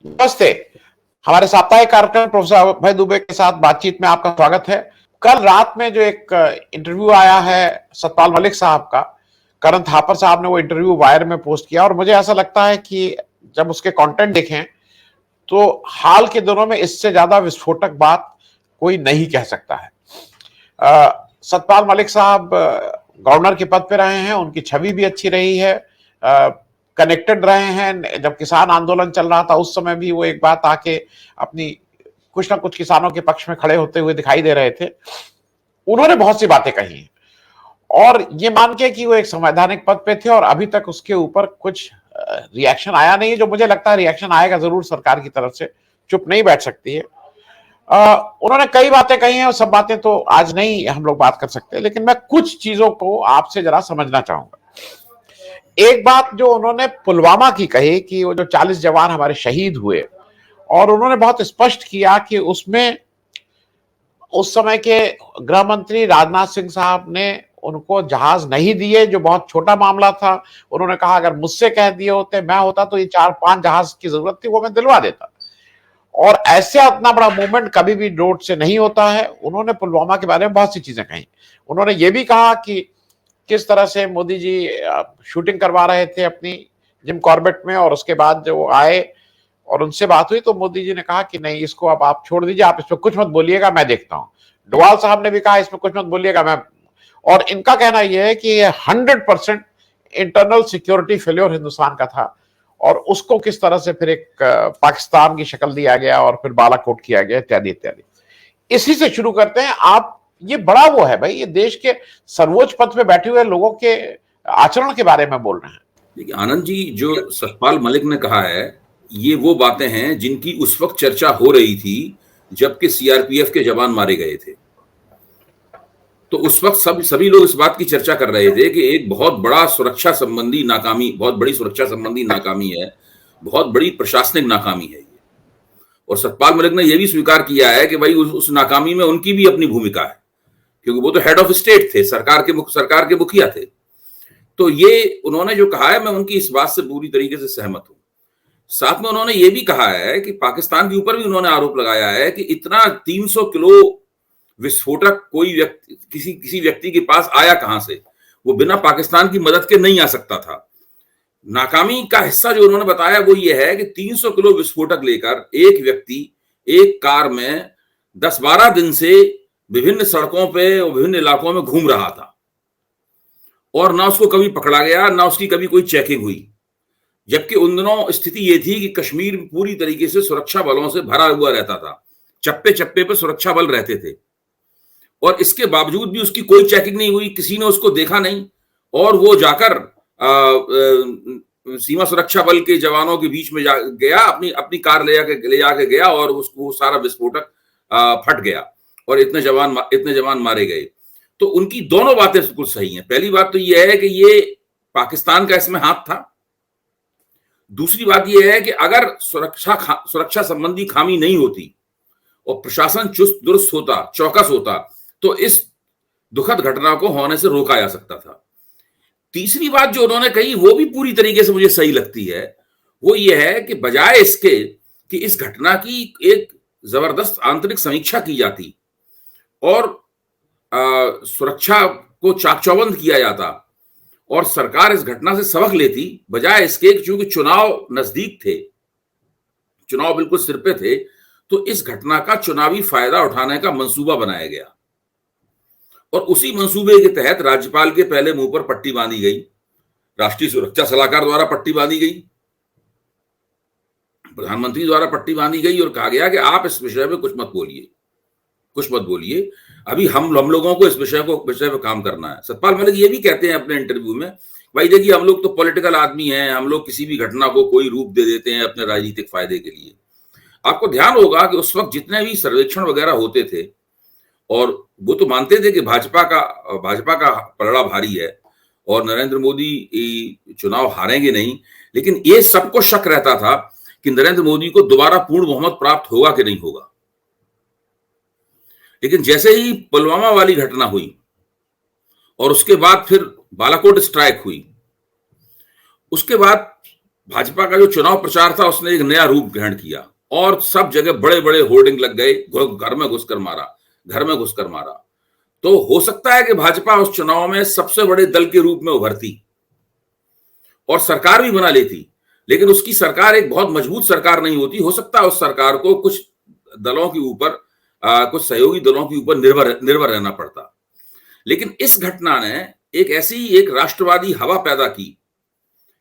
नमस्ते। हमारे साप्ताहिक कार्यक्रम प्रोफेसर अभय दुबे के साथ बातचीत में आपका स्वागत है। कल रात में जो एक इंटरव्यू आया है सतपाल मलिक साहब का, करण थापर साहब ने वो इंटरव्यू वायर में पोस्ट किया और मुझे ऐसा लगता है कि जब उसके कंटेंट देखें तो हाल के दिनों में इससे ज्यादा विस्फोटक बात कोई नहीं कह सकता है। सतपाल मलिक साहब गवर्नर के पद पे रहे हैं, उनकी छवि भी अच्छी रही है, कनेक्टेड रहे हैं। जब किसान आंदोलन चल रहा था उस समय भी वो एक बात आके अपनी कुछ ना कुछ किसानों के पक्ष में खड़े होते हुए दिखाई दे रहे थे। उन्होंने बहुत सी बातें कही हैं और ये मान के कि वो एक संवैधानिक पद पे थे और अभी तक उसके ऊपर कुछ रिएक्शन आया नहीं है, जो मुझे लगता है रिएक्शन आएगा जरूर सरकार की तरफ से, चुप नहीं बैठ सकती है। उन्होंने कई बातें कही हैं और सब बातें तो आज नहीं हम लोग बात कर सकते, लेकिन मैं कुछ चीजों को आपसे जरा समझना चाहूंगा। एक बात जो उन्होंने पुलवामा की कही कि वो जो 40 जवान हमारे शहीद हुए, और उन्होंने बहुत स्पष्ट किया कि उसमें उस समय के गृह मंत्री राजनाथ सिंह साहब ने उनको जहाज नहीं दिए, जो बहुत छोटा मामला था। उन्होंने कहा अगर मुझसे कह दिए होते, मैं होता तो ये 4-5 जहाज की जरूरत थी, वो मैं दिलवा देता। और ऐसे इतना बड़ा मूवमेंट कभी भी रोड से नहीं होता है। उन्होंने पुलवामा के बारे में बहुत सी चीजें कही। उन्होंने ये भी कहा कि किस तरह से मोदी जी शूटिंग करवा रहे थे अपनी जिम कॉर्बेट में, और उसके बाद जो वो आए और उनसे बात हुई तो मोदी जी ने कहा कि नहीं, इसको अब आप छोड़ दीजिए, आप इस पर कुछ मत बोलिएगा, मैं देखता हूं। डोवाल साहब ने भी कहा इसमें कुछ मत बोलिएगा, मैं। और इनका कहना यह है कि ये 100% इंटरनल सिक्योरिटी फेल्योर हिंदुस्तान का था और उसको किस तरह से फिर एक पाकिस्तान की शक्ल दिया गया और फिर बालाकोट किया गया, इत्यादि इत्यादि। इसी से शुरू करते हैं। आप, ये बड़ा वो है भाई, ये देश के सर्वोच्च पद पे बैठे हुए लोगों के आचरण के बारे में बोल रहे हैं। देखिए आनंद जी, जो सतपाल मलिक ने कहा है ये वो बातें हैं जिनकी उस वक्त चर्चा हो रही थी जबकि सीआरपीएफ के जवान मारे गए थे। तो उस वक्त सभी लोग इस बात की चर्चा कर रहे थे कि एक बहुत बड़ा सुरक्षा संबंधी नाकामी, बहुत बड़ी सुरक्षा संबंधी नाकामी है, बहुत बड़ी प्रशासनिक नाकामी है ये। और सतपाल मलिक ने यह भी स्वीकार किया है कि भाई उस नाकामी में उनकी भी अपनी भूमिका है, क्योंकि वो तो हेड ऑफ स्टेट थे, सरकार के मुखिया थे। तो ये उन्होंने जो कहा है, मैं उनकी इस बात से पूरी तरीके से सहमत हूं। साथ में उन्होंने ये भी कहा है कि पाकिस्तान के ऊपर भी उन्होंने आरोप लगाया है कि इतना 300 किलो विस्फोटक कोई व्यक्ति, किसी व्यक्ति के पास आया कहां से, वो बिना पाकिस्तान की मदद के नहीं आ सकता था। नाकामी का हिस्सा जो उन्होंने बताया वो ये है कि 300 किलो विस्फोटक लेकर एक व्यक्ति एक कार में 10-12 दिन से विभिन्न सड़कों पे और विभिन्न इलाकों में घूम रहा था और ना उसको कभी पकड़ा गया, ना उसकी कभी कोई चेकिंग हुई। जबकि उन दिनों स्थिति ये थी कि कश्मीर पूरी तरीके से सुरक्षा बलों से भरा हुआ रहता था, चप्पे चप्पे पे सुरक्षा बल रहते थे, और इसके बावजूद भी उसकी कोई चेकिंग नहीं हुई, किसी ने उसको देखा नहीं, और वो जाकर सीमा सुरक्षा बल के जवानों के बीच में गया, अपनी कार ले जाके गया और उसको सारा विस्फोटक फट गया और इतने जवान मारे गए। तो उनकी दोनों बातें बिल्कुल सही हैं। पहली बात तो यह है कि ये पाकिस्तान का इसमें हाथ था। दूसरी बात यह है कि अगर सुरक्षा संबंधी खामी नहीं होती और प्रशासन चुस्त दुरुस्त होता, चौकस होता, तो इस दुखद घटना को होने से रोका जा सकता था। तीसरी बात जो उन्होंने कही वो भी पूरी तरीके से मुझे सही लगती है, वो ये है कि बजाय इसके कि इस घटना की एक जबरदस्त आंतरिक समीक्षा की जाती और सुरक्षा को चाक चौबंद किया जाता और सरकार इस घटना से सबक लेती, बजाय इसके चूंकि चुनाव नजदीक थे, चुनाव बिल्कुल सिर पे थे, तो इस घटना का चुनावी फायदा उठाने का मंसूबा बनाया गया और उसी मंसूबे के तहत राज्यपाल के पहले मुंह पर पट्टी बांधी गई, राष्ट्रीय सुरक्षा सलाहकार द्वारा पट्टी बांधी गई, प्रधानमंत्री द्वारा पट्टी बांधी गई और कहा गया कि आप इस विषय में कुछ मत बोलिए, अभी हम लोगों को इस विषय पे काम करना है। सतपाल मलिक ये भी कहते हैं अपने इंटरव्यू में, भाई देखिए हम लोग तो पॉलिटिकल आदमी हैं, हम लोग किसी भी घटना को कोई रूप दे देते हैं अपने राजनीतिक फायदे के लिए। आपको ध्यान होगा कि उस वक्त जितने भी सर्वेक्षण वगैरह होते थे, और वो तो मानते थे कि भाजपा का पलड़ा भारी है और नरेंद्र मोदी चुनाव हारेंगे नहीं, लेकिन ये सबको शक रहता था कि नरेंद्र मोदी को दोबारा पूर्ण बहुमत प्राप्त होगा कि नहीं होगा। लेकिन जैसे ही पुलवामा वाली घटना हुई और उसके बाद फिर बालाकोट स्ट्राइक हुई, उसके बाद भाजपा का जो चुनाव प्रचार था उसने एक नया रूप ग्रहण किया और सब जगह बड़े बड़े होर्डिंग लग गए, घर में घुसकर मारा, घर में घुसकर मारा। तो हो सकता है कि भाजपा उस चुनाव में सबसे बड़े दल के रूप में उभरती और सरकार भी बना लेती, लेकिन उसकी सरकार एक बहुत मजबूत सरकार नहीं होती। हो सकता है उस सरकार को कुछ दलों के ऊपर, कुछ सहयोगी दलों के ऊपर निर्भर रहना पड़ता। लेकिन इस घटना ने एक राष्ट्रवादी हवा पैदा की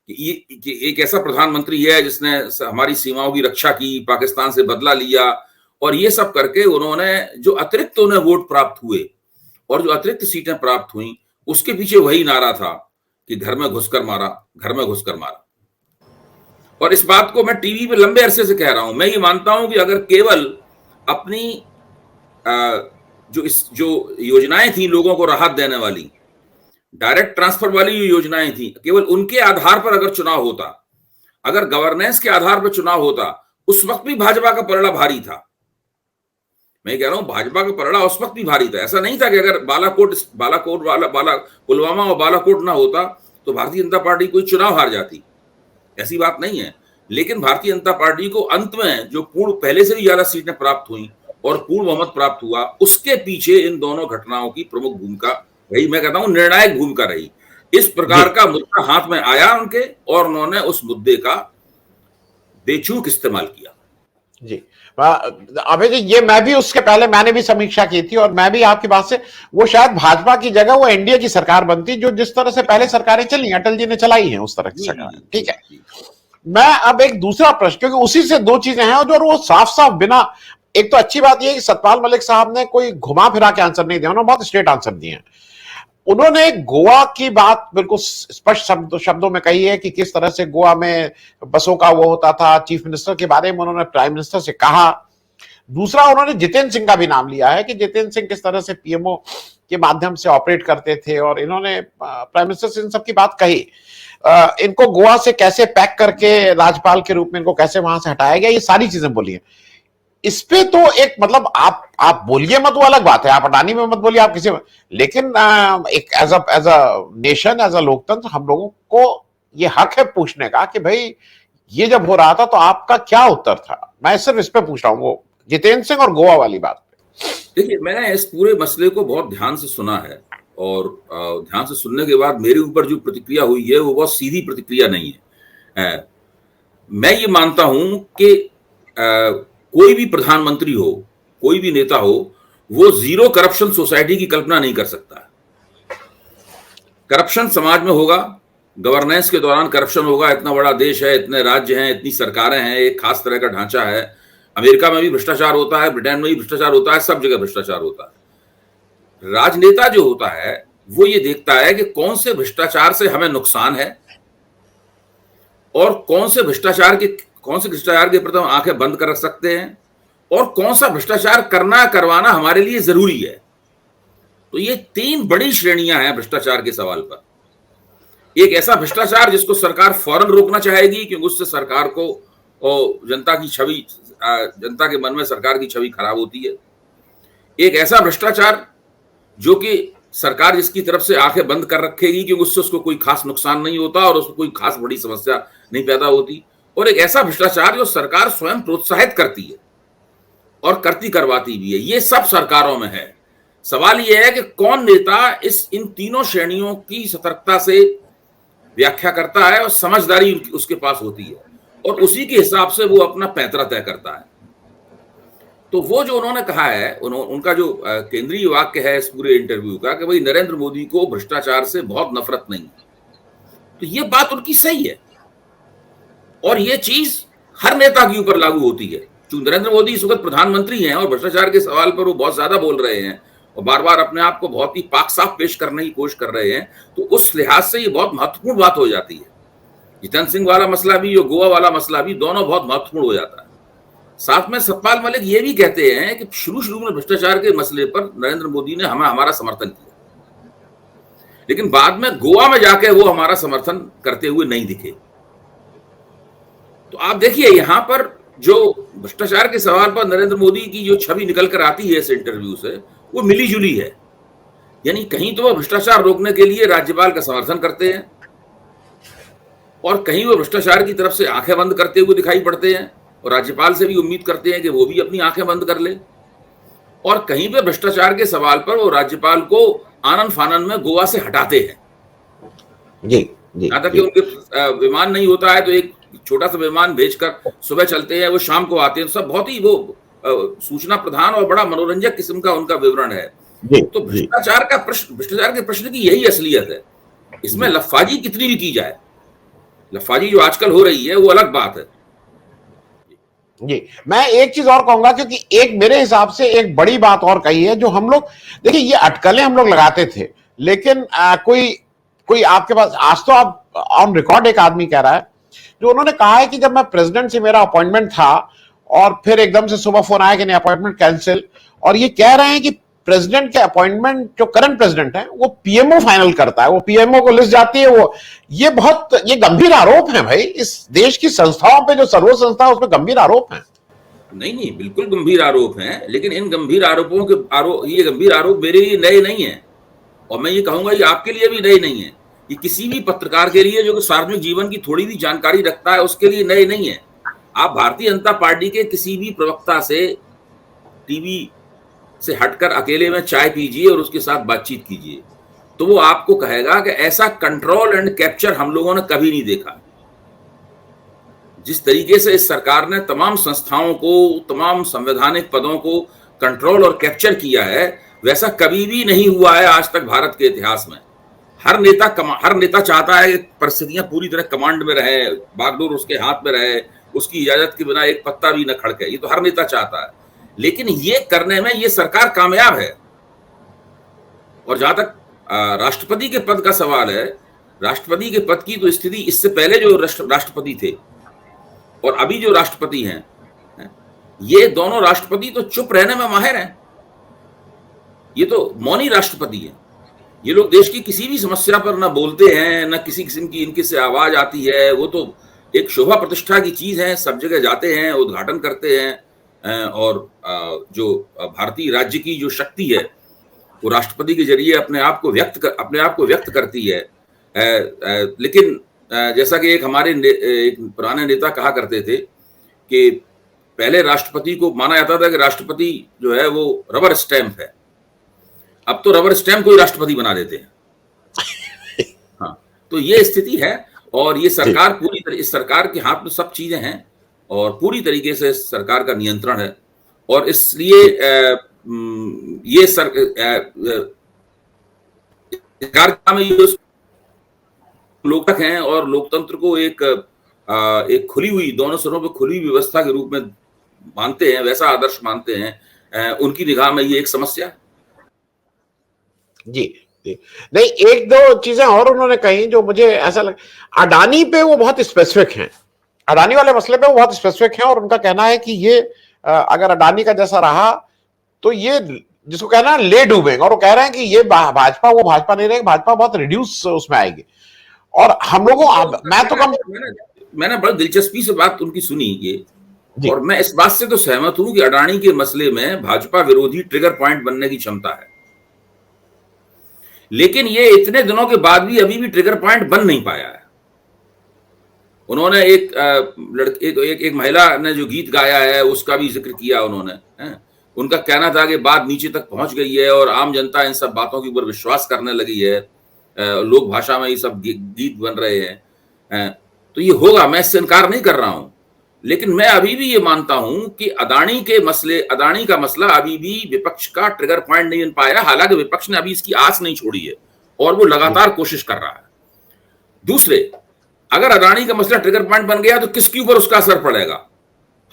कि एक ऐसा प्रधानमंत्री है जिसने हमारी सीमाओं की रक्षा की, पाकिस्तान से बदला लिया, और ये सब करके उन्होंने जो अतिरिक्त उन्हें वोट प्राप्त हुए और जो अतिरिक्त सीटें प्राप्त हुई, उसके पीछे वही नारा था कि घर में घुसकर मारा, घर में घुसकर मारा। और इस बात को मैं टीवी पे लंबे अरसे से कह रहा हूं। मैं ये मानता हूं कि अगर केवल अपनी जो योजनाएं थी लोगों को राहत देने वाली, डायरेक्ट ट्रांसफर वाली योजनाएं थी, केवल उनके आधार पर अगर चुनाव होता, अगर गवर्नेंस के आधार पर चुनाव होता, उस वक्त भी भाजपा का पलड़ा भारी था। मैं कह रहा हूं भाजपा का पलड़ा उस वक्त भी भारी था। ऐसा नहीं था कि अगर पुलवामा और बालाकोट ना होता तो भारतीय जनता पार्टी कोई चुनाव हार जाती, ऐसी बात नहीं है। लेकिन भारतीय जनता पार्टी को अंत में जो पहले से भी ज्यादा सीटें प्राप्त हुई और पूर्ण बहुमत प्राप्त हुआ, उसके पीछे इन दोनों घटनाओं की प्रमुख भूमिका रही। मैं कहता हूं निर्णायक भूमिका रही। इस प्रकार का मुद्दा हाथ में आया उनके और उन्होंने उस मुद्दे का बेचूक इस्तेमाल किया। जी अभय जी, ये मैं भी उसके पहले मैंने भी समीक्षा की थी और मैं भी आपकी बात से, वो शायद भाजपा की जगह वो एनडीए की सरकार बनती, जो जिस तरह से पहले सरकारें चली, अटल जी ने चलाई हैं उस तरह की सरकार। ठीक है, मैं अब एक दूसरा प्रश्न, क्योंकि उसी से दो चीजें हैं और वो साफ साफ बिना, एक तो अच्छी बात यह कि सतपाल मलिक साहब ने कोई घुमा फिरा के आंसर नहीं दिया, उन्होंने बहुत स्ट्रेट आंसर दिए हैं। उन्होंने गोवा की बात बिल्कुल स्पष्ट शब्दों में कही है कि किस तरह से गोवा में बसों का वो होता था, चीफ मिनिस्टर के बारे में उन्होंने प्राइम मिनिस्टर से कहा। दूसरा, उन्होंने जितेंद्र सिंह का भी नाम लिया है कि जितेंद्र सिंह किस तरह से पीएमओ के माध्यम से ऑपरेट करते थे, और इन्होंने प्राइम मिनिस्टर से इन सब की बात कही। इनको गोवा से कैसे पैक करके राज्यपाल के रूप में इनको कैसे वहां से हटाया गया, ये सारी चीजें बोली है। इस पे तो एक मतलब आप बोलिए मत, वो अलग बात है, आप अडानी में मत बोलिए, आप किसी में, लेकिन एक as a nation, as a लोकतंत्र, हम लोगों को ये हक है पूछने का कि भाई ये जब हो रहा था तो आपका क्या उत्तर था। मैं सिर्फ इस पे पूछ रहा हूँ, वो जितेंद्र सिंह और गोवा वाली बात पे। देखिए, मैंने इस पूरे मसले को बहुत ध्यान से सुना है और ध्यान से सुनने के बाद मेरे ऊपर जो प्रतिक्रिया हुई है वो बहुत सीधी प्रतिक्रिया नहीं है। मैं ये मानता हूं कि कोई भी प्रधानमंत्री हो, कोई भी नेता हो, वो जीरो करप्शन सोसाइटी की कल्पना नहीं कर सकता। करप्शन समाज में होगा, गवर्नेंस के दौरान करप्शन होगा। इतना बड़ा देश है, इतने राज्य हैं, इतनी सरकारें हैं, एक खास तरह का ढांचा है। अमेरिका में भी भ्रष्टाचार होता है, ब्रिटेन में भी भ्रष्टाचार होता है, सब जगह भ्रष्टाचार होता है। राजनेता जो होता है वो ये देखता है कि कौन से भ्रष्टाचार से हमें नुकसान है और कौन से भ्रष्टाचार के प्रति हम आंखें बंद कर रख सकते हैं और कौन सा भ्रष्टाचार करवाना हमारे लिए जरूरी है। तो ये तीन बड़ी श्रेणियां हैं भ्रष्टाचार के सवाल पर। एक ऐसा भ्रष्टाचार जिसको सरकार फौरन रोकना चाहेगी क्योंकि उससे सरकार को और जनता के मन में सरकार की छवि खराब होती है। एक ऐसा भ्रष्टाचार जो कि सरकार जिसकी तरफ से आंखें बंद कर रखेगी क्योंकि उससे उसको कोई खास नुकसान नहीं होता और उसको कोई खास बड़ी समस्या नहीं पैदा होती। और एक ऐसा भ्रष्टाचार जो सरकार स्वयं प्रोत्साहित करती है और करवाती भी है। ये सब सरकारों में है। सवाल यह है कि कौन नेता इन तीनों श्रेणियों की सतर्कता से व्याख्या करता है और समझदारी उसके पास होती है और उसी के हिसाब से वो अपना पैंतरा तय करता है। तो वो जो उन्होंने कहा है, उनका जो केंद्रीय वाक्य है इस पूरे इंटरव्यू का कि भाई नरेंद्र मोदी को भ्रष्टाचार से बहुत नफरत नहीं, तो ये बात उनकी सही है और ये चीज हर नेता के ऊपर लागू होती है। चूंकि नरेंद्र मोदी इस वक्त प्रधानमंत्री हैं और भ्रष्टाचार के सवाल पर वो बहुत ज्यादा बोल रहे हैं और बार बार अपने आप को बहुत ही पाक साफ पेश करने की कोशिश कर रहे हैं, तो उस लिहाज से ये बहुत महत्वपूर्ण बात हो जाती है। जितेंद्र सिंह वाला मसला भी और गोवा वाला मसला भी दोनों बहुत महत्वपूर्ण हो जाता है। साथ में सतपाल मलिक ये भी कहते हैं कि शुरू में भ्रष्टाचार के मसले पर नरेंद्र मोदी ने हमारा समर्थन किया, लेकिन बाद में गोवा में जाके वो हमारा समर्थन करते हुए नहीं दिखे। तो आप देखिए यहां पर जो भ्रष्टाचार के सवाल पर नरेंद्र मोदी की जो छवि निकल कर आती है इस इंटरव्यू से, वो मिली जुली है। यानी कहीं तो वो भ्रष्टाचार रोकने के लिए राज्यपाल का समर्थन करते हैं और कहीं वो भ्रष्टाचार की तरफ से आंखें बंद करते हुए दिखाई पड़ते हैं और राज्यपाल से भी उम्मीद करते हैं कि वो भी अपनी आंखें बंद कर ले, और कहीं पे भ्रष्टाचार के सवाल पर वो राज्यपाल को आनन फानन में गोवा से हटाते हैं। जी जी यहाँ तक कि उनके विमान नहीं होता है तो एक छोटा सा विमान भेजकर सुबह चलते हैं, वो शाम को आते हैं। सब बहुत ही वो सूचना प्रधान और बड़ा मनोरंजक किस्म का उनका विवरण है। तो भ्रष्टाचार के प्रश्न की यही असलियत है। इसमें लफाजी कितनी भी की जाए, लफाजी जो आजकल हो रही है वो अलग बात है। जी, मैं एक चीज और कहूंगा, क्योंकि एक मेरे हिसाब से एक बड़ी बात और कही है जो हम लोग, देखिए ये अटकलें हम लोग लगाते थे, लेकिन कोई आपके पास आज तो आप ऑन रिकॉर्ड एक आदमी कह रहा है जो उन्होंने कहा है कि जब मैं प्रेसिडेंट से मेरा अपॉइंटमेंट था और फिर एकदम से सुबह फोन आया कि नहीं अपॉइंटमेंट कैंसिल, और ये कह रहे हैं कि प्रेसिडेंट के अपॉइंटमेंट जो करंट प्रेसिडेंट है वो पीएमओ फाइनल करता है, वो पीएमओ को लिस्ट जाती है। वो ये गंभीर आरोप है भाई, इस देश की संस्थाओं पे जो सर्वोच्च संस्था है उसमें गंभीर आरोप है। नहीं, बिल्कुल गंभीर आरोप हैं, लेकिन इन गंभीर आरोपों के ये गंभीर आरोप मेरे लिए नए नहीं है, और मैं ये कहूंगा ये आपके लिए भी नए नहीं है। ये किसी भी पत्रकार के लिए जो सार्वजनिक जीवन की थोड़ी भी जानकारी रखता है उसके लिए नए नहीं है। आप भारतीय जनता पार्टी के किसी भी प्रवक्ता से टीवी से हटकर अकेले में चाय पीजिए और उसके साथ बातचीत कीजिए, तो वो आपको कहेगा कि ऐसा कंट्रोल एंड कैप्चर हम लोगों ने कभी नहीं देखा। जिस तरीके से इस सरकार ने तमाम संस्थाओं को, तमाम संवैधानिक पदों को कंट्रोल और कैप्चर किया है, वैसा कभी भी नहीं हुआ है आज तक भारत के इतिहास में। हर नेता चाहता है कि परिस्थितियां पूरी तरह कमांड में रहे, बागडोर उसके हाथ में रहे, उसकी इजाजत के बिना एक पत्ता भी न खड़के। ये तो हर नेता चाहता है, लेकिन ये करने में ये सरकार कामयाब है। और जहां तक राष्ट्रपति के पद का सवाल है, राष्ट्रपति के पद की तो स्थिति इससे पहले जो राष्ट्रपति थे और अभी जो राष्ट्रपति हैं, ये दोनों राष्ट्रपति तो चुप रहने में माहिर हैं। ये तो मौनी राष्ट्रपति हैं। ये लोग देश की किसी भी समस्या पर ना बोलते हैं, ना किसी किस्म की इनके से आवाज आती है। वो तो एक शोभा प्रतिष्ठा की चीज है, सब जगह जाते हैं, उद्घाटन करते हैं, और जो भारतीय राज्य की जो शक्ति है वो राष्ट्रपति के जरिए अपने आप को व्यक्त करती है। लेकिन जैसा कि एक पुराने नेता कहा करते थे कि पहले राष्ट्रपति को माना जाता था कि राष्ट्रपति जो है वो रबर स्टैंप है, अब तो रबर स्टैंप को ही राष्ट्रपति बना देते हैं। हाँ, तो ये स्थिति है, और ये सरकार इस सरकार के हाथ में सब चीजें हैं और पूरी तरीके से सरकार का नियंत्रण है। और इसलिए ये सरकार में ये लोकतंत्र हैं और लोकतंत्र को एक खुली हुई, दोनों सदनों पे खुली व्यवस्था के रूप में मानते हैं, वैसा आदर्श मानते हैं। उनकी निगाह में ये एक समस्या है। जी नहीं, एक दो चीजें और उन्होंने कही जो मुझे ऐसा लगा। अडानी पे वो बहुत स्पेसिफिक हैं, अडानी वाले मसले पे वो बहुत स्पेसिफिक हैं, और उनका कहना है कि ये अगर अडानी का जैसा रहा तो ये जिसको कहना है ले डूबेंगे, और वो कह रहे हैं कि ये भाजपा वो भाजपा नहीं रहेगी, भाजपा बहुत रिड्यूस उसमें आएगी। और हम लोगों मैंने बड़ी दिलचस्पी से बात उनकी सुनी ये, और मैं इस बात से तो सहमत हूं कि अडानी के मसले में भाजपा विरोधी ट्रिगर पॉइंट बनने की क्षमता है, लेकिन ये इतने दिनों के बाद भी अभी भी ट्रिगर पॉइंट बन नहीं पाया है। उन्होंने एक महिला ने जो गीत गाया है उसका भी जिक्र किया उन्होंने। उनका कहना था कि बात नीचे तक पहुंच गई है और आम जनता इन सब बातों के ऊपर विश्वास करने लगी है, लोक भाषा में ये सब गीत बन रहे हैं। तो ये होगा, मैं इससे इनकार नहीं कर रहा हूं, लेकिन मैं अभी भी ये मानता हूं कि अडानी का मसला अभी भी विपक्ष का ट्रिगर पॉइंट नहीं बन पाया। हालांकि विपक्ष ने अभी इसकी आस नहीं छोड़ी है और वो लगातार कोशिश कर रहा है। दूसरे, अगर अडानी का मसला ट्रिगर पॉइंट बन गया तो किसके ऊपर उसका असर पड़ेगा?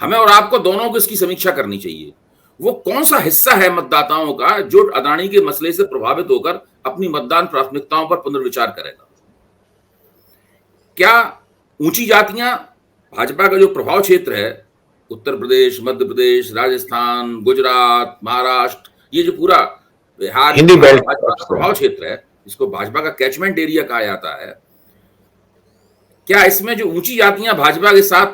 हमें और आपको दोनों को इसकी समीक्षा करनी चाहिए। वो कौन सा हिस्सा है मतदाताओं का जो अडानी के मसले से प्रभावित होकर अपनी मतदान प्राथमिकताओं पर पुनर्विचार करेगा? क्या ऊंची जातियां, भाजपा का जो प्रभाव क्षेत्र है, उत्तर प्रदेश, मध्य प्रदेश, राजस्थान, गुजरात, महाराष्ट्र, ये जो पूरा बिहार प्रभाव क्षेत्र है, इसको भाजपा का कैचमेंट एरिया कहा जाता है, क्या इसमें जो ऊंची जातियां भाजपा के साथ,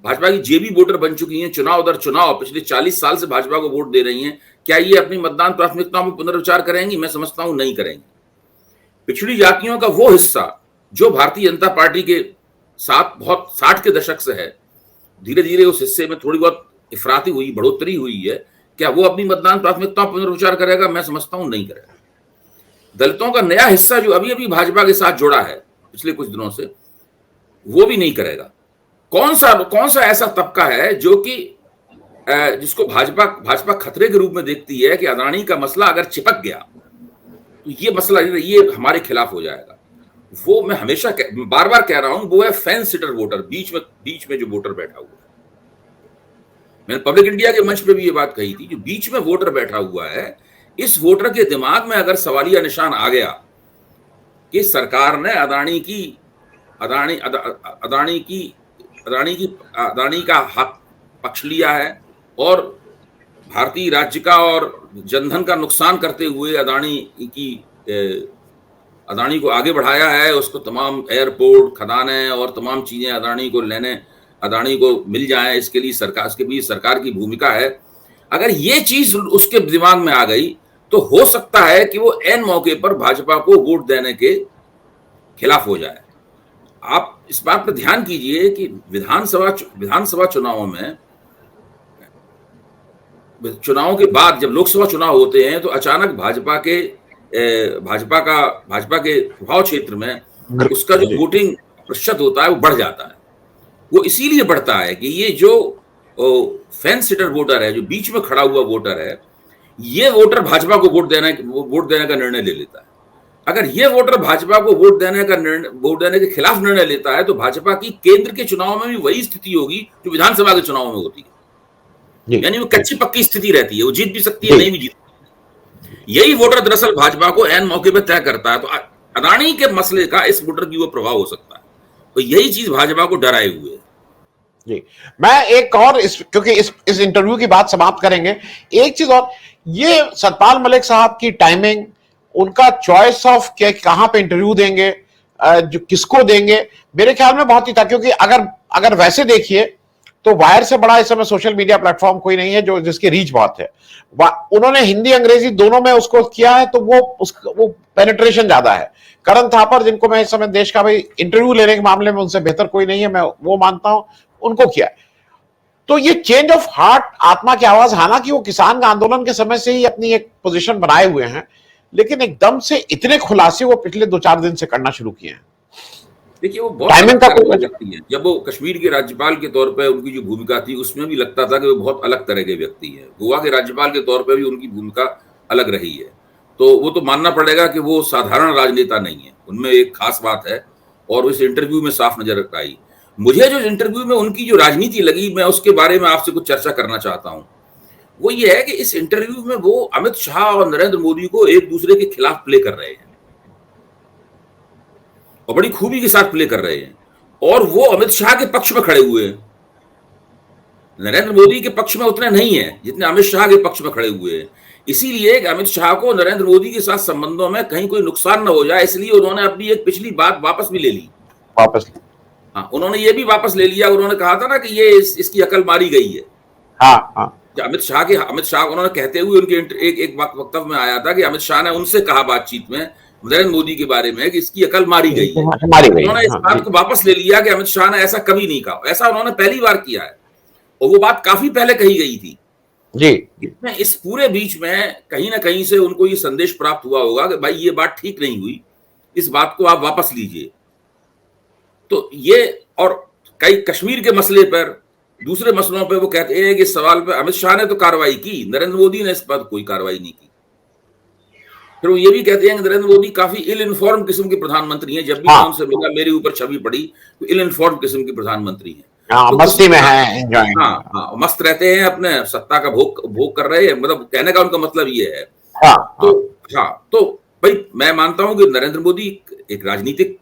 भाजपा की जेबी वोटर बन चुकी हैं, चुनाव दर चुनाव पिछले 40 साल से भाजपा को वोट दे रही हैं, क्या ये अपनी मतदान प्राथमिकताओं में पुनर्विचार करेंगी? मैं समझता हूं नहीं करेंगी। पिछड़ी जातियों का वो हिस्सा जो भारतीय जनता पार्टी के बहुत 60 के दशक से है, धीरे धीरे उस हिस्से में थोड़ी बहुत इफराती हुई, बढ़ोतरी हुई है। क्या वो अपनी मतदान प्राथमिकताओं पर पुनर्विचार करेगा? मैं समझता हूं नहीं करेगा। दलितों का नया हिस्सा जो अभी अभी भाजपा के साथ जुड़ा है पिछले कुछ दिनों से, वो भी नहीं करेगा। कौन सा ऐसा तबका है जो कि जिसको भाजपा खतरे के रूप में देखती है कि अदानी का मसला अगर चिपक गया तो ये मसला ये हमारे खिलाफ हो जाएगा? वो मैं हमेशा बार बार कह रहा हूं, वो है फेंस सिटर वोटर, बीच में जो वोटर बैठा हुआ है। मैंने पब्लिक इंडिया के मंच पे भी ये बात कही थी, जो बीच में वोटर बैठा हुआ है, इस वोटर के दिमाग में अगर सवालिया निशान आ गया कि सरकार ने अदानी का हक पक्ष लिया है और भारतीय राज्य का और जनधन का नुकसान करते हुए अदानी को आगे बढ़ाया है, उसको तमाम एयरपोर्ट, खदानें और तमाम चीजें अदानी को मिल जाए, इसके लिए सरकार की भूमिका है। अगर ये चीज उसके दिमाग में आ गई तो हो सकता है कि वो एन मौके पर भाजपा को वोट देने के खिलाफ हो जाए। आप इस बात पर ध्यान कीजिए कि विधानसभा चुनावों के बाद जब लोकसभा चुनाव होते हैं तो अचानक भाजपा के प्रभाव क्षेत्र में उसका जो वोटिंग प्रतिशत होता है वो बढ़ जाता है। वो इसीलिए बढ़ता है कि ये जो फेंस सिटर वोटर है, जो बीच में खड़ा हुआ वोटर है, ये वोटर भाजपा को वोट देने का निर्णय ले लेता है। अगर ये वोटर भाजपा को वोट देने के खिलाफ निर्णय लेता है तो भाजपा की केंद्र के चुनाव में भी वही स्थिति होगी जो विधानसभा के चुनाव में होती है, यानी वो कच्ची पक्की स्थिति रहती है, वो जीत भी सकती है, नहीं भी जीत। यही वोटर दरअसल भाजपा को एन मौके पर तय करता है। तो अदानी के मसले का इस वोटर की वो प्रभाव हो सकता है, तो यही चीज भाजपा को डराए हुए है। जी, मैं एक और क्योंकि इस इंटरव्यू की बात समाप्त करेंगे, एक चीज और, ये सतपाल मलिक साहब की टाइमिंग, उनका चॉइस ऑफ कहां पे इंटरव्यू देंगे, जो किसको देंगे, मेरे ख्याल में बहुत ही था। क्योंकि अगर वैसे देखिए तो वायर से बड़ा इस समय सोशल मीडिया प्लेटफॉर्म कोई नहीं है जिसकी रीच बहुत है। उन्होंने हिंदी अंग्रेजी दोनों में उसको किया है, तो वो पेनिट्रेशन ज्यादा है। करण थापर, जिनको मैं इस समय देश का भाई इंटरव्यू लेने के मामले में उनसे बेहतर कोई नहीं है, मैं वो मानता हूं, उनको किया है। तो ये चेंज ऑफ हार्ट, आत्मा की आवाज, हालांकि वो किसान आंदोलन के समय से ही अपनी एक पोजीशन बनाए हुए हैं, लेकिन एकदम से इतने खुलासे वो पिछले 2-4 दिन से करना शुरू किए हैं। देखिए, वो बहुत अलग तरह की व्यक्ति है। जब वो कश्मीर के राज्यपाल के तौर पर उनकी जो भूमिका थी, उसमें भी लगता था कि वो बहुत अलग तरह के व्यक्ति है। गोवा के राज्यपाल के तौर पर भी उनकी भूमिका अलग रही है। तो वो तो मानना पड़ेगा कि वो साधारण राजनेता नहीं है, उनमें एक खास बात है और इस इंटरव्यू में साफ नजर आई। मुझे जो इंटरव्यू में उनकी जो राजनीति लगी, मैं उसके बारे में आपसे कुछ चर्चा करना चाहता हूं। वो ये है कि इस इंटरव्यू में वो अमित शाह और नरेंद्र मोदी को एक दूसरे के खिलाफ प्ले कर रहे हैं और बड़ी खूबी के साथ प्ले कर रहे हैं, और वो अमित शाह के पक्ष में खड़े हुए हैं। नरेंद्र मोदी के पक्ष में उतने नहीं है जितने अमित शाह के पक्ष में खड़े हुए हैं। इसीलिए अमित शाह को नरेंद्र मोदी के साथ संबंधों में कहीं कोई नुकसान न हो जाए, इसलिए उन्होंने अपनी एक पिछली बात वापस भी ले ली। हाँ, उन्होंने ये भी वापस ले लिया। उन्होंने कहा था ना कि ये इसकी अकल मारी गई है। हाँ। अमित शाह उन्होंने कहते हुए उनके एक वक्तव्य में आया था कि अमित शाह ने उनसे कहा बातचीत में नरेंद्र मोदी के बारे में कि इसकी अकल मारी गई है। उन्होंने इस बात को वापस ले लिया कि अमित शाह ने ऐसा कभी नहीं कहा। ऐसा उन्होंने पहली बार किया है और वो बात काफी पहले कही गई थी जी। इस पूरे बीच में कहीं ना कहीं से उनको ये संदेश प्राप्त हुआ होगा कि भाई ये बात ठीक नहीं हुई, इस बात को आप वापस लीजिए। तो ये, और कई कश्मीर के मसले पर, दूसरे मसलों पर वो कहते हैं कि इस सवाल पर अमित शाह ने तो कार्रवाई की, नरेंद्र मोदी ने इस पर कोई कार्रवाई नहीं की। फिर वो ये भी कहते हैं कि नरेंद्र मोदी काफी इल इन्फॉर्म किस्म के प्रधानमंत्री हैं। जब भी मैं उनसे मिला, मेरे ऊपर छवि पड़ी तो इल इन्फॉर्म किस्म के प्रधानमंत्री हैं। तो मस्ती में है, हाँ, मस्त रहते हैं, अपने सत्ता का भोग कर रहे हैं, मतलब कहने का उनका मतलब ये है। तो भाई मैं मानता हूं कि नरेंद्र मोदी एक राजनीतिक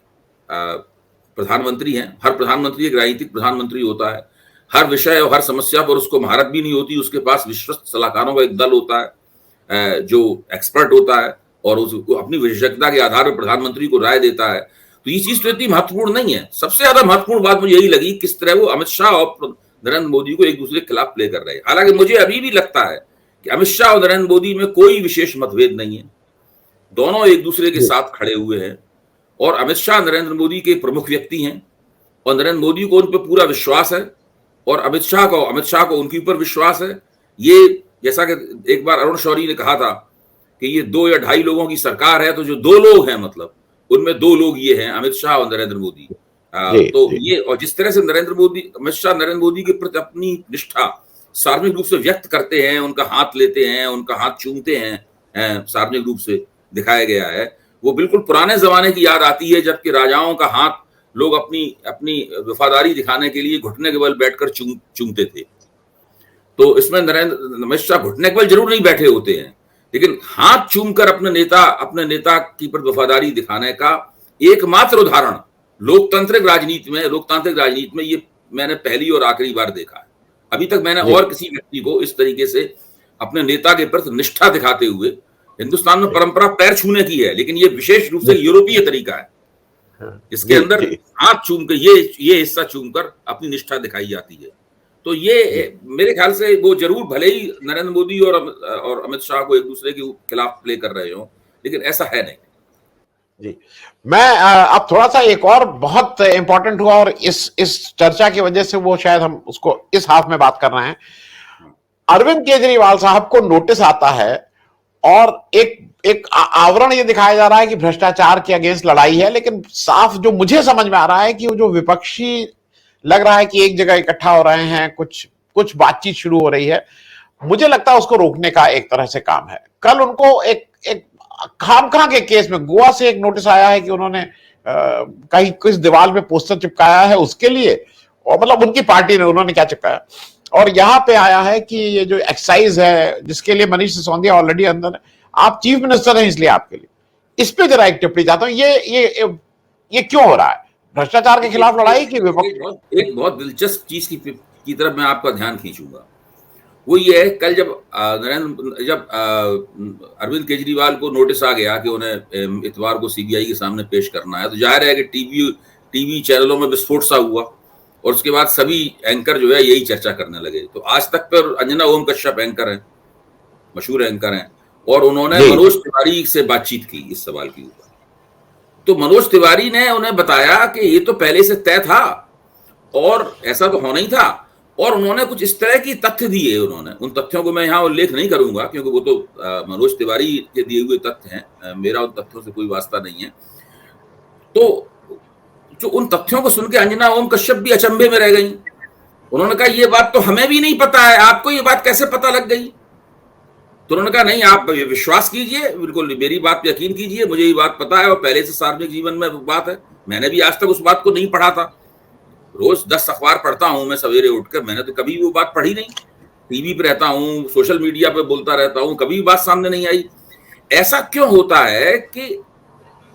प्रधानमंत्री हैं। हर प्रधानमंत्री एक राजनीतिक प्रधानमंत्री होता है। हर विषय और हर समस्या पर उसको महारत भी नहीं होती, उसके पास विश्वस्त सलाहकारों का एक दल होता है जो एक्सपर्ट होता है और उसको अपनी विशेषज्ञता के आधार पर प्रधानमंत्री को राय देता है। तो ये चीज तो इतनी महत्वपूर्ण नहीं है। सबसे ज्यादा महत्वपूर्ण बात मुझे यही लगी किस तरह वो अमित शाह और नरेंद्र मोदी को एक दूसरे के खिलाफ प्ले कर रहे हैं। हालांकि मुझे अभी भी लगता है कि अमित शाह और नरेंद्र मोदी में कोई विशेष मतभेद नहीं है, दोनों एक दूसरे के साथ खड़े हुए हैं और अमित शाह नरेंद्र मोदी के प्रमुख व्यक्ति हैं और नरेंद्र मोदी को उन पर पूरा विश्वास है और अमित शाह को उनके ऊपर विश्वास है। ये जैसा कि एक बार अरुण शौरी ने कहा था कि ये 2 या 2.5 लोगों की सरकार है, तो जो 2 लोग हैं मतलब उनमें 2 लोग ये हैं, अमित शाह और नरेंद्र मोदी। तो ये, और जिस तरह से अमित शाह नरेंद्र मोदी के प्रति अपनी निष्ठा सार्वजनिक रूप से व्यक्त करते हैं, उनका हाथ लेते हैं, उनका हाथ चूमते हैं, सार्वजनिक रूप से दिखाया गया है, वो बिल्कुल पुराने जमाने की याद आती है जबकि राजाओं का हाथ लोग अपनी वफादारी दिखाने के लिए घुटने के बल बैठकर चूमते थे। तो इसमें अमित शाह घुटने के बल जरूर नहीं बैठे होते हैं, लेकिन हाथ चूमकर अपने नेता की प्रति वफादारी दिखाने का एकमात्र उदाहरण लोकतांत्रिक राजनीति में ये मैंने पहली और आखिरी बार देखा है। अभी तक मैंने और किसी व्यक्ति को इस तरीके से अपने नेता के प्रति निष्ठा दिखाते हुए, हिंदुस्तान में परंपरा पैर छूने की है, लेकिन ये विशेष रूप से यूरोपीय तरीका है, इसके अंदर हाथ चूम के ये हिस्सा चूमकर अपनी निष्ठा दिखाई जाती है। तो ये मेरे ख्याल से वो जरूर भले ही नरेंद्र मोदी और अमित शाह को एक दूसरे के खिलाफ प्ले कर रहे हो, लेकिन ऐसा है नहीं। जी, मैं अब थोड़ा सा एक और बहुत इंपॉर्टेंट हुआ और इस चर्चा की वजह से वो शायद हम उसको इस हाफ में बात कर रहे हैं। अरविंद केजरीवाल साहब को नोटिस आता है और एक आवरण ये दिखाया जा रहा है कि भ्रष्टाचार के अगेंस्ट लड़ाई है, लेकिन साफ जो मुझे समझ में आ रहा है कि वो जो विपक्षी लग रहा है कि एक जगह इकट्ठा हो रहे हैं, कुछ बातचीत शुरू हो रही है, मुझे लगता है उसको रोकने का एक तरह से काम है। कल उनको एक खामखा के केस में गोवा से एक नोटिस आया है कि उन्होंने कहीं किस दीवार पे पोस्टर चिपकाया है उसके लिए, और मतलब उनकी पार्टी ने, उन्होंने क्या चिपकाया, और यहाँ पे आया है कि ये जो एक्साइज है जिसके लिए मनीष सिसोदिया ऑलरेडी अंदर है, आप चीफ मिनिस्टर हैं इसलिए आपके लिए, इस पे जरा एक टिप्पणी चाहता हूँ। ये क्यों हो रहा है? भ्रष्टाचार के खिलाफ लड़ाई की विपक्ष? एक बहुत दिलचस्प चीज की तरफ मैं आपका ध्यान खींचूंगा, वो ये है, कल जब अरविंद केजरीवाल को नोटिस आ गया कि उन्हें इतवार को सीबीआई के सामने पेश करना है, तो जाहिर है कि टीवी चैनलों में विस्फोट सा हुआ और उसके बाद सभी एंकर जो है यही चर्चा करने लगे। तो आज तक पर अंजना ओम कश्यप एंकर हैं, मशहूर एंकर हैं, और उन्होंने मनोज तिवारी से बातचीत की इस सवाल के ऊपर। तो मनोज तिवारी ने उन्हें बताया कि ये तो पहले से तय था और ऐसा तो होना ही था, और उन्होंने कुछ इस तरह की तथ्य दिए। उन्होंने उन तथ्यों को मैं यहाँ उल्लेख नहीं करूंगा क्योंकि वो तो मनोज तिवारी के दिए हुए तथ्य हैं, मेरा उन तथ्यों से कोई वास्ता नहीं है। तो जो उन तथ्यों को सुन के अंजना ओम कश्यप भी अचंभे में रह गई। उन्होंने कहा ये बात तो हमें भी नहीं पता है, आपको ये बात कैसे पता लग गई? तो उन्होंने कहा नहीं, आप विश्वास कीजिए, बिल्कुल मेरी बात पे यकीन कीजिए, मुझे ये बात पता है और पहले से सार्वजनिक जीवन में बात है, मैंने भी आज तक उस बात को नहीं पढ़ा था। रोज 10 अखबार पढ़ता हूं मैं सवेरे उठकर, मैंने तो कभी वो बात पढ़ी नहीं। टीवी पे रहता हूं, सोशल मीडिया पे बोलता रहता हूं, कभी बात सामने नहीं आई। ऐसा क्यों होता है कि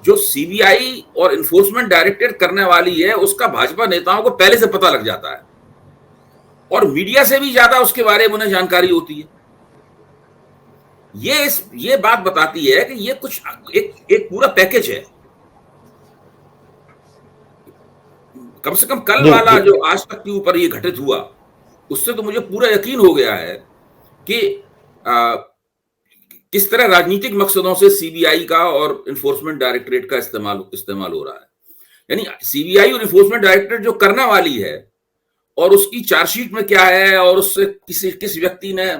जो सीबीआई और इन्फोर्समेंट डायरेक्टरेट करने वाली है उसका भाजपा नेताओं को पहले से पता लग जाता है और मीडिया से भी ज्यादा उसके बारे में उन्हें जानकारी होती है? ये बात बताती है कि ये कुछ एक पूरा पैकेज है। कम से कम कल वाला जो आज तक के ऊपर ये घटित हुआ, उससे तो मुझे पूरा यकीन हो गया है कि किस तरह राजनीतिक मकसदों से सीबीआई का और इन्फोर्समेंट डायरेक्टरेट का इस्तेमाल हो रहा है। यानी सीबीआई और इन्फोर्समेंट डायरेक्टरेट जो करने वाली है और उसकी चार्जशीट में क्या है और उससे किस व्यक्ति ने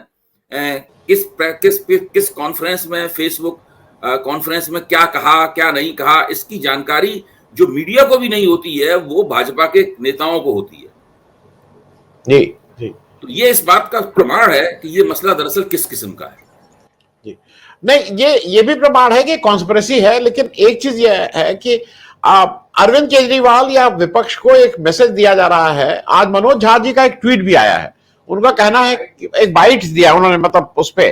किस कॉन्फ्रेंस में, फेसबुक कॉन्फ्रेंस में क्या कहा क्या नहीं कहा, इसकी जानकारी जो मीडिया को भी नहीं होती है वो भाजपा के नेताओं को होती है। जी जी। तो ये इस बात का प्रमाण है कि ये मसला दरअसल किस किस्म का है। जी नहीं, ये भी प्रमाण है कि कॉन्स्पिरेसी है, लेकिन एक चीज ये है कि अरविंद केजरीवाल या विपक्ष को एक मैसेज दिया जा रहा है। आज मनोज झा जी का एक ट्वीट भी आया है, उनका कहना है, एक बाइट दिया उन्होंने मतलब उस पे,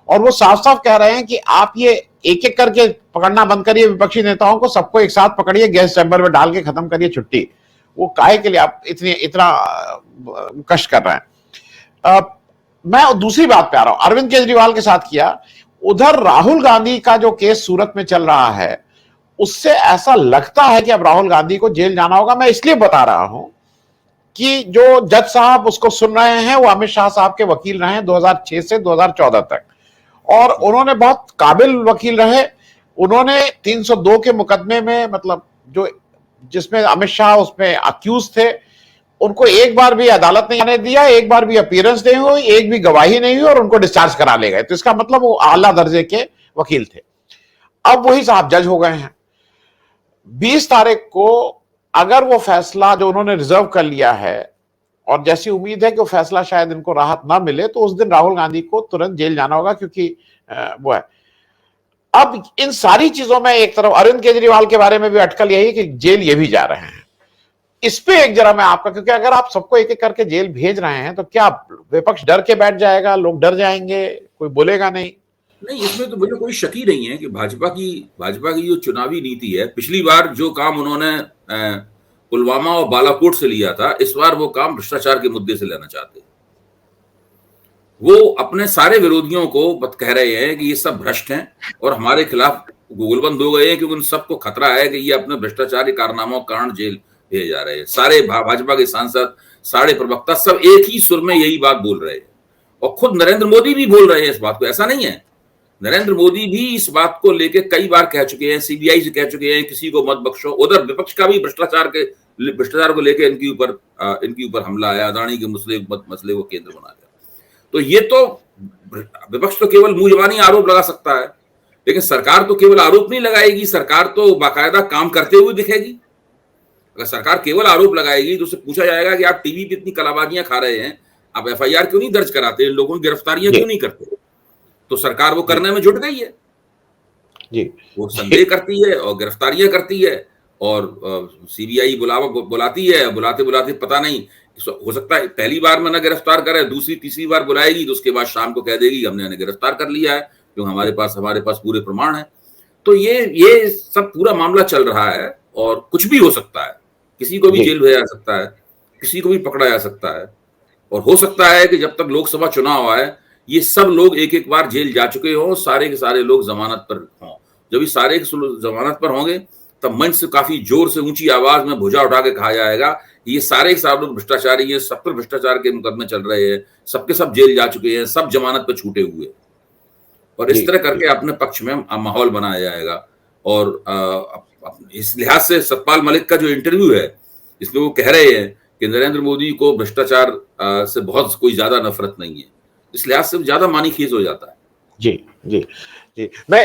और वो साफ साफ कह रहे हैं कि आप ये एक एक करके पकड़ना बंद करिए विपक्षी नेताओं को, सबको एक साथ पकड़िए, गैस चैम्बर में डाल के खत्म करिए छुट्टी। वो काहे के लिए आप इतना कष्ट कर रहे हैं? मैं दूसरी बात पे आ रहा हूं, अरविंद केजरीवाल के साथ किया, उधर राहुल गांधी का जो केस सूरत में चल रहा है उससे ऐसा लगता है कि अब राहुल गांधी को जेल जाना होगा। मैं इसलिए बता रहा हूं कि जो जज साहब उसको सुन रहे हैं वो अमित शाह साहब के वकील रहे हैं 2006 से 2014 तक, और उन्होंने बहुत काबिल वकील रहे। उन्होंने 302 के मुकदमे में मतलब जो जिसमें अमित शाह उसमें अक्यूज थे, उनको एक बार भी अदालत ने आने दिया, एक बार भी अपीयरेंस नहीं हुई, एक भी गवाही नहीं हुई और उनको डिस्चार्ज करा ले गए। तो इसका मतलब वो आला दर्जे के वकील थे। अब वही साहब जज हो गए हैं। 20 तारीख को अगर वो फैसला जो उन्होंने रिजर्व कर लिया है, और जैसी उम्मीद है कि वो फैसला शायद इनको राहत ना मिले, तो उस दिन राहुल गांधी को तुरंत जेल जाना होगा, क्योंकि वो है। अब इन सारी चीजों में एक तरफ अरविंद केजरीवाल के बारे में भी अटकल यही कि जेल ये भी जा रहे हैं। इस पे एक जरा मैं आपका, क्योंकि अगर आप सबको एक एक करके जेल भेज रहे हैं तो क्या विपक्ष डर के बैठ जाएगा, लोग डर जाएंगे, कोई बोलेगा नहीं? नहीं, इसमें तो मुझे कोई शक ही नहीं है कि भाजपा की जो चुनावी नीति है, पिछली बार जो काम उन्होंने पुलवामा और बालाकोट से लिया था, इस बार वो काम भ्रष्टाचार के मुद्दे से लेना चाहते हैं। वो अपने सारे विरोधियों को कह रहे हैं कि ये सब भ्रष्ट हैं और हमारे खिलाफ गोलबंद हो गए हैं, क्योंकि उन सबको खतरा है कि ये अपने भ्रष्टाचारी कारनामों के कारण जेल भेजे जा रहे हैं। सारे भाजपा के सांसद, सारे प्रवक्ता सब एक ही सुर में यही बात बोल रहे हैं, और खुद नरेंद्र मोदी भी बोल रहे हैं इस बात को। ऐसा नहीं है, नरेंद्र मोदी भी इस बात को लेकर कई बार कह चुके हैं, सीबीआई से कह चुके हैं किसी को मत बख्शो। उधर विपक्ष का भी भ्रष्टाचार को लेकर इनके ऊपर हमला है, अदानी के मसले को केंद्र बना दिया। तो ये तो विपक्ष तो केवल मुंह जबानी आरोप लगा सकता है, लेकिन सरकार तो केवल आरोप नहीं लगाएगी, सरकार तो बाकायदा काम करते हुए दिखेगी। अगर सरकार केवल आरोप लगाएगी तो उससे पूछा जाएगा कि आप टीवी पे इतनी कलाबाजियां खा रहे हैं, आप एफआईआर क्यों नहीं दर्ज कराते, इन लोगों की गिरफ्तारियां क्यों नहीं करते? तो सरकार वो करने में जुट गई है जी। वो संदेह करती है और गिरफ्तारियां करती है, और सीबीआई बुलाती है, बुलाते बुलाते पता नहीं, हो सकता है पहली बार में ना गिरफ्तार करे, दूसरी तीसरी बार बुलाएगी तो उसके बाद शाम को कह देगी हमने गिरफ्तार कर लिया है, क्योंकि हमारे पास पूरे प्रमाण है। तो ये सब पूरा मामला चल रहा है, और कुछ भी हो सकता है, किसी को भी जेल भेजा जा सकता है, किसी को भी पकड़ा जा सकता है, और हो सकता है कि जब तक लोकसभा चुनाव आए ये सब लोग एक एक बार जेल जा चुके हों, सारे के सारे लोग जमानत पर हों। जब ये सारे जमानत पर होंगे तब मंच से काफी जोर से ऊंची आवाज में भुजा उठा के कहा जाएगा ये सारे के सारे लोग भ्रष्टाचारी हैं, सब पर भ्रष्टाचार के मुकदमे चल रहे हैं, सबके सब जेल जा चुके हैं, सब जमानत पर छूटे हुए, और इस तरह करके अपने पक्ष में माहौल बनाया जाएगा। और इस लिहाज से सतपाल मलिक का जो इंटरव्यू है, इसमें वो कह रहे हैं कि नरेंद्र मोदी को भ्रष्टाचार से बहुत कोई ज्यादा नफरत नहीं है, इस लिहाज से ज्यादा मानीखेज हो जाता है। जी जी जी। मैं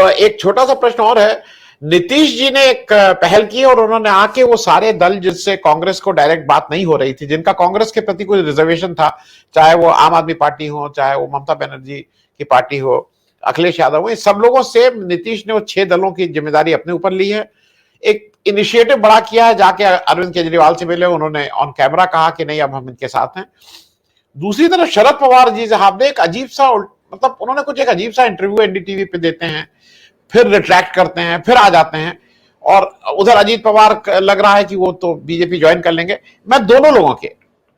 एक छोटा सा प्रश्न और है। नीतीश जी ने एक पहल की और उन्होंने आके वो सारे दल जिससे कांग्रेस को डायरेक्ट बात नहीं हो रही थी, जिनका कांग्रेस के प्रति कोई रिजर्वेशन था, चाहे वो आम आदमी पार्टी हो, चाहे वो ममता बनर्जी की पार्टी हो, अखिलेश यादव हो, सब लोगों से नीतीश ने वो 6 दलों की जिम्मेदारी अपने ऊपर ली है। एक इनिशिएटिव बड़ा किया है, जाके अरविंद केजरीवाल से मिले, उन्होंने ऑन कैमरा कहा कि नहीं अब हम इनके साथ हैं। दूसरी तरफ शरद पवार जी साहब ने एक अजीब सा, मतलब उन्होंने कुछ एक अजीब सा इंटरव्यू एनडीटीवी पे देते हैं, फिर रिट्रैक्ट करते हैं, फिर आ जाते हैं, और उधर अजीत पवार लग रहा है कि वो तो बीजेपी ज्वाइन कर लेंगे। मैं दोनों लोगों के,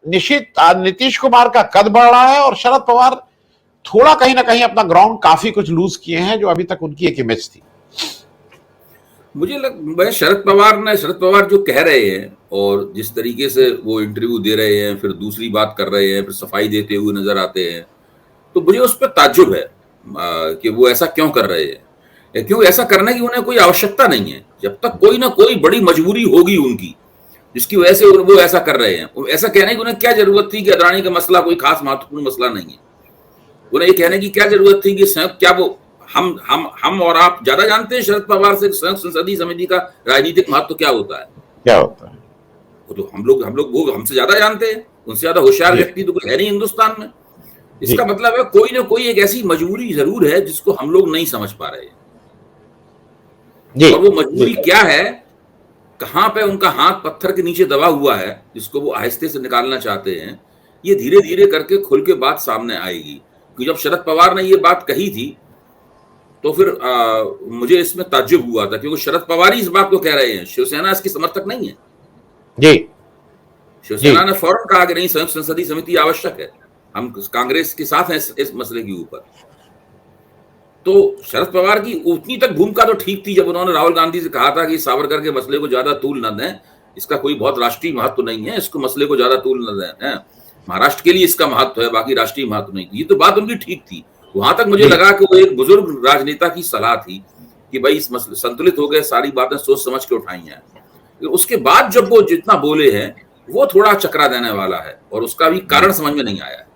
नीतीश कुमार का कद बढ़ रहा है और शरद पवार थोड़ा कहीं ना कहीं अपना ग्राउंड काफी कुछ लूज किए हैं, जो अभी तक उनकी एक इमेज थी। मुझे शरद पवार जो कह रहे हैं और जिस तरीके से वो इंटरव्यू दे रहे हैं, फिर दूसरी बात कर रहे हैं, फिर सफाई देते हुए नजर आते हैं, तो मुझे उस पर ताज्जुब है कि वो ऐसा क्यों कर रहे हैं, क्योंकि ऐसा करने की उन्हें कोई आवश्यकता नहीं है। जब तक कोई ना कोई बड़ी मजबूरी होगी उनकी जिसकी वजह से वो ऐसा कर रहे हैं, ऐसा कहने की उन्हें क्या जरूरत थी कि अदानी का मसला कोई खास महत्वपूर्ण मसला नहीं है। उन्हें ये कहने की क्या जरूरत थी कि संयुक्त, क्या वो हम और आप ज्यादा जानते हैं शरद पवार से संयुक्त संसदीय समिति का राजनीतिक महत्व क्या होता है? वो तो हम लोग वो हमसे ज्यादा जानते हैं, उनसे ज्यादा होशियार व्यक्ति तो कोई है नहीं हिंदुस्तान में। इसका मतलब है कोई ना कोई एक ऐसी मजबूरी जरूर है जिसको हम लोग नहीं समझ पा रहे हैं, और वो मजबूरी क्या है, कहां पे उनका हाथ पत्थर के नीचे दबा हुआ है, जिसको वो आहिस्ते से निकालना चाहते हैं, ये धीरे धीरे करके खुल के बात सामने आएगी। क्योंकि जब शरद पवार ने ये बात कही थी तो फिर मुझे इसमें ताज्जुब हुआ था, क्योंकि शरद पवार ही इस बात को कह रहे हैं, शिवसेना इसकी समर्थक नहीं है जी। शिवसेना ने फौरन कहा कि नहीं, संयुक्त संसदीय समिति आवश्यक है, हम कांग्रेस के साथ हैं इस मसले के ऊपर। तो शरद पवार की उतनी तक भूमिका तो ठीक थी जब उन्होंने राहुल गांधी से कहा था कि सावरकर के मसले को ज्यादा तूल न दें, इसका कोई बहुत राष्ट्रीय महत्व नहीं है, इसको मसले को ज्यादा तूल न दें, महाराष्ट्र के लिए इसका महत्व है, बाकी राष्ट्रीय महत्व नहीं। ये तो बात उनकी ठीक थी। वहां तक मुझे लगा कि वो एक बुजुर्ग राजनेता की सलाह थी कि भाई इस मसले संतुलित हो गए, सारी बातें सोच समझ के उठाई हैं। उसके बाद जब वो जितना बोले हैं वो थोड़ा चकरा देने वाला है और उसका भी कारण समझ में नहीं आया है।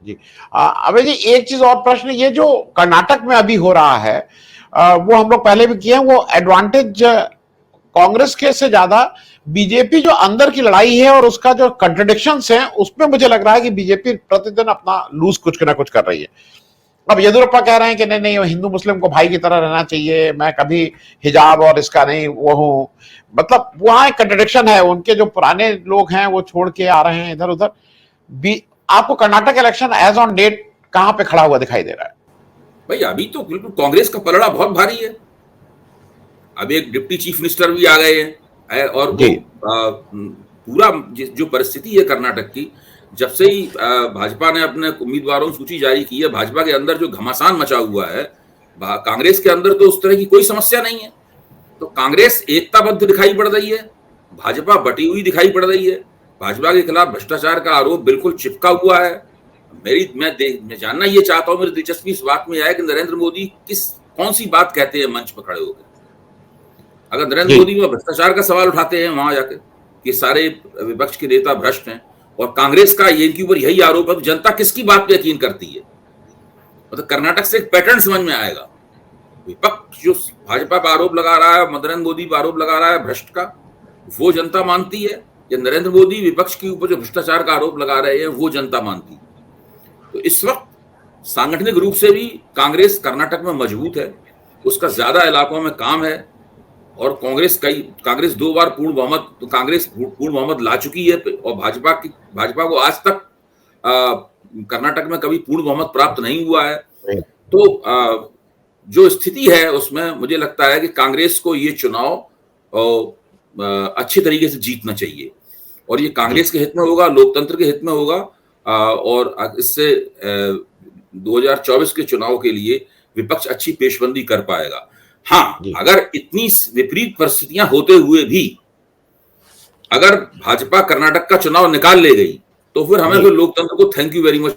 जी अबे जी, एक चीज और प्रश्न, ये जो कर्नाटक में अभी हो रहा है वो हम लोग पहले भी किए हैं, वो एडवांटेज कांग्रेस के से ज्यादा बीजेपी जो अंदर की लड़ाई है और उसका जो कंट्रडिक्शंस है उसमें मुझे लग रहा है कि बीजेपी प्रतिदिन अपना लूज कुछ ना कुछ कर रही है। अब येदियुरप्पा कह रहे हैं कि नहीं नहीं हिंदू मुस्लिम को भाई की तरह रहना चाहिए, मैं कभी हिजाब और इसका नहीं वो हूं, मतलब वहां एक कंट्रडिक्शन है, उनके जो पुराने लोग हैं वो छोड़ के आ रहे हैं इधर उधर। आपको Karnataka election as on date कहां पे खड़ा हुआ दिखाई दे रहा है? भाई अभी तो बिल्कुल कांग्रेस का पलड़ा बहुत भारी है। अब एक डिप्टी चीफ मिनिस्टर भी आ गए हैं और वो पूरा जो परिस्थिति है कर्नाटक की, जब से ही भाजपा ने अपने उम्मीदवारों की सूची जारी की है, भाजपा के अंदर जो घमासान मचा हुआ है, कांग्रेस के अंदर तो उस तरह की कोई समस्या नहीं है। तो कांग्रेस एकताबद्ध दिखाई पड़ रही है, भाजपा बटी हुई दिखाई पड़ रही है। भाजपा के खिलाफ भ्रष्टाचार का आरोप बिल्कुल चिपका हुआ है। मैं जानना ये चाहता हूं, मेरी दिलचस्पी इस बात में है कि नरेंद्र मोदी कौन सी बात कहते हैं मंच पर खड़े होकर। अगर नरेंद्र मोदी में भ्रष्टाचार का सवाल उठाते हैं वहां जाकर कि सारे विपक्ष के नेता भ्रष्ट हैं, और कांग्रेस का इनके ऊपर यही आरोप है, तो जनता किसकी बात पे यकीन करती है? मतलब कर्नाटक से एक पैटर्न समझ में आएगा। विपक्ष जो भाजपा पर आरोप लगा रहा है, नरेंद्र मोदी पर आरोप लगा रहा है भ्रष्ट का, वो जनता मानती है, या नरेंद्र मोदी विपक्ष के ऊपर जो भ्रष्टाचार का आरोप लगा रहे हैं वो जनता मानती है? तो इस वक्त सांगठनिक रूप से भी कांग्रेस कर्नाटक में मजबूत है, उसका ज्यादा इलाकों में काम है, और कांग्रेस 2 बार पूर्ण बहुमत ला चुकी है, और भाजपा को आज तक कर्नाटक में कभी पूर्ण बहुमत प्राप्त नहीं हुआ है। तो जो स्थिति है उसमें मुझे लगता है कि कांग्रेस को ये चुनाव अच्छी तरीके से जीतना चाहिए, और ये कांग्रेस के हित में होगा, लोकतंत्र के हित में होगा, और इससे 2024 के चुनाव के लिए विपक्ष अच्छी पेशबंदी कर पाएगा। हाँ, अगर इतनी विपरीत परिस्थितियां होते हुए भी अगर भाजपा कर्नाटक का चुनाव निकाल ले गई तो फिर हमें फिर लोकतंत्र को थैंक यू वेरी मच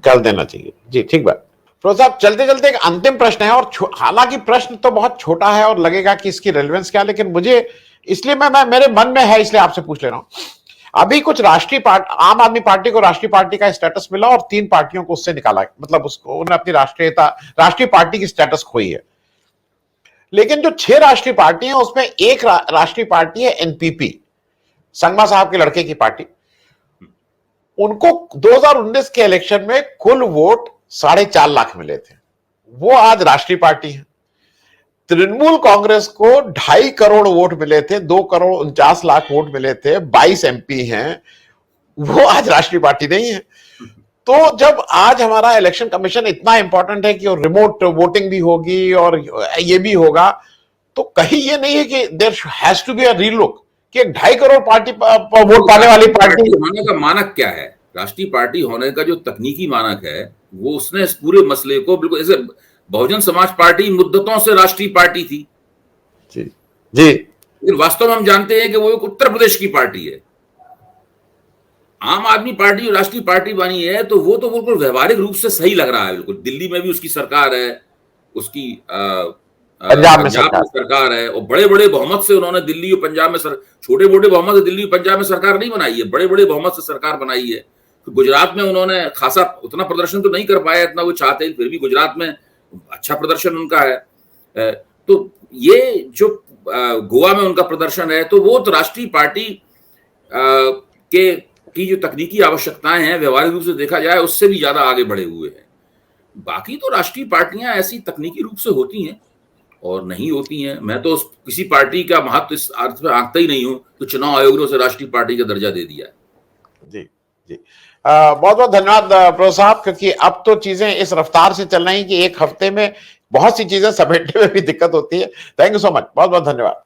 कर देना चाहिए। जी ठीक बात। प्रोफेसर साहब, चलते चलते एक अंतिम प्रश्न है, और हालांकि प्रश्न तो बहुत छोटा है और लगेगा कि इसकी रेलेवेंस क्या, लेकिन मुझे इसलिए मैं मेरे मन में है इसलिए आपसे पूछ ले रहा हूं। अभी कुछ आम आदमी पार्टी को राष्ट्रीय पार्टी का स्टेटस मिला और 3 पार्टियों को उससे निकाला, मतलब उसको उन्होंने अपनी राष्ट्रीय पार्टी की स्टेटस खोई है। लेकिन जो 6 राष्ट्रीय पार्टी हैं उसमें एक राष्ट्रीय पार्टी है एनपीपी, संगमा साहब के लड़के की पार्टी। उनको 2019 के इलेक्शन में कुल वोट 4.5 लाख मिले थे, वो आज राष्ट्रीय पार्टी है। तृणमूल कांग्रेस को 2.5 करोड़ वोट मिले थे, 2 करोड़ 49 लाख वोट मिले थे, 22 एमपी हैं, वो आज राष्ट्रीय पार्टी नहीं है। तो जब आज हमारा इलेक्शन कमीशन इतना इंपॉर्टेंट है कि रिमोट वोटिंग भी होगी और ये भी होगा, तो कहीं ये नहीं है कि there has to be a relook कि 2.5 करोड़ पार्टी वोट पाने वाली पार्टी होने का मानक क्या है? राष्ट्रीय पार्टी होने का जो तकनीकी मानक है वो उसने इस पूरे मसले को बिल्कुल, जैसे बहुजन समाज पार्टी मुद्दतों से राष्ट्रीय पार्टी थी जी जी, लेकिन वास्तव में हम जानते हैं कि वो एक उत्तर प्रदेश की पार्टी है। आम आदमी पार्टी राष्ट्रीय पार्टी बनी है तो वो तो बिल्कुल व्यवहारिक रूप से सही लग रहा है। बिल्कुल दिल्ली में भी उसकी सरकार है, उसकी पंजाब में सरकार है, और बड़े बड़े बहुमत से उन्होंने दिल्ली और पंजाब में छोटे मोटे बहुमत से दिल्ली और पंजाब में सरकार नहीं बनाई है, बड़े बड़े बहुमत से सरकार बनाई है। तो गुजरात में उन्होंने खासा उतना प्रदर्शन तो नहीं कर पाया इतना वो चाहते हैं, फिर भी गुजरात में अच्छा प्रदर्शन उनका है। तो ये जो गोवा में उनका प्रदर्शन है, तो वो तो राष्ट्रीय पार्टी की जो तकनीकी आवश्यकताएं हैं व्यवहारिक रूप से देखा जाए उससे भी ज्यादा आगे बढ़े हुए हैं। बाकी तो राष्ट्रीय पार्टियां ऐसी तकनीकी रूप से होती हैं और नहीं होती हैं। मैं तो किसी पार्टी का महत्व इस अर्थ में आंकता ही नहीं हूं तो चुनाव आयोग ने उसे राष्ट्रीय पार्टी का दर्जा दे दिया है। जी जी, बहुत बहुत धन्यवाद प्रोफेसर साहब, क्योंकि अब तो चीजें इस रफ्तार से चल रही कि एक हफ्ते में बहुत सी चीजें समेटने में भी दिक्कत होती है। थैंक यू सो मच, बहुत बहुत धन्यवाद।